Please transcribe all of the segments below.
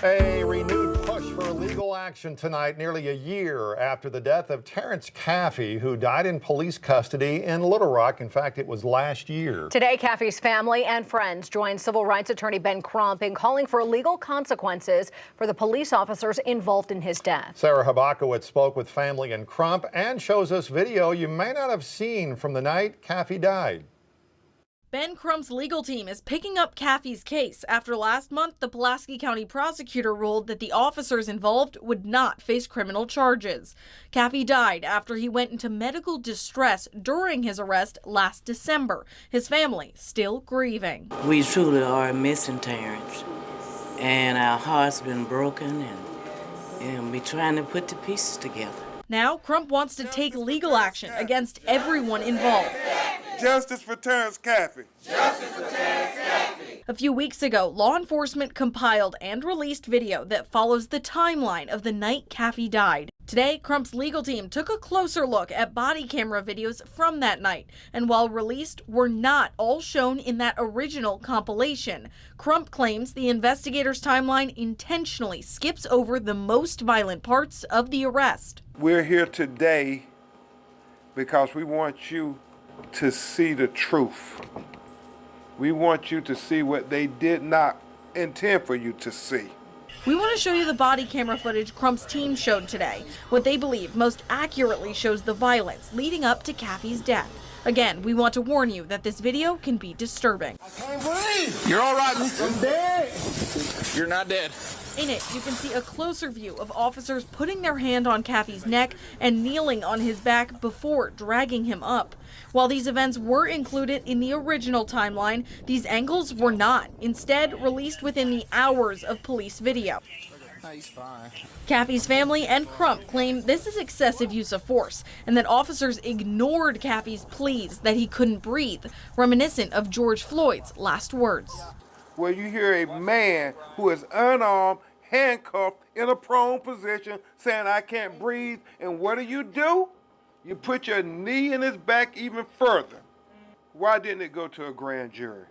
A renewed push for legal action tonight, nearly a year after the death of Terence Caffey, who died in police custody in Little Rock. In fact, it was last year. Today, Caffey's family and friends joined civil rights attorney Ben Crump in calling for legal consequences for the police officers involved in his death. Sarah Habakowitz spoke with family and Crump and shows us video you may not have seen from the night Caffey died. Ben Crump's legal team is picking up Caffey's case after last month the Pulaski County prosecutor ruled that the officers involved would not face criminal charges. Caffey died after he went into medical distress during his arrest last December. His family still grieving. We truly are missing Terence, and our heart's been broken, and we're trying to put the pieces together. Now Crump wants to take legal action against everyone involved. Justice for Terence Caffey. Justice for Terence Caffey. A few weeks ago, law enforcement compiled and released video that follows the timeline of the night Caffey died. Today, Crump's legal team took a closer look at body camera videos from that night, and while released, were not all shown in that original compilation. Crump claims the investigators' timeline intentionally skips over the most violent parts of the arrest. We're here today because we want you to see the truth. We want you to see what they did not intend for you to see. We want to show you the body camera footage Crump's team showed today, what they believe most accurately shows the violence leading up to Caffey's death. Again, we want to warn you that this video can be disturbing. I can't breathe. You're all right. I'm dead. You're not dead. In it, you can see a closer view of officers putting their hand on Caffey's neck and kneeling on his back before dragging him up. While these events were included in the original timeline, these angles were not, instead released within the hours of police video. He's fine. Caffey's family and Crump claim this is excessive use of force and that officers ignored Caffey's pleas that he couldn't breathe, reminiscent of George Floyd's last words. Where you hear a man who is unarmed, handcuffed, in a prone position, saying, "I can't breathe," and what do? You put your knee in his back even further. Why didn't it go to a grand jury?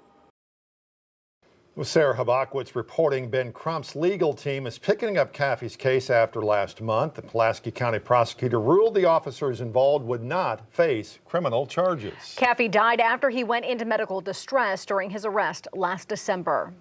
With Sarah Habakowitz reporting, Ben Crump's legal team is picking up Caffey's case after last month. The Pulaski County prosecutor ruled the officers involved would not face criminal charges. Caffey died after he went into medical distress during his arrest last December.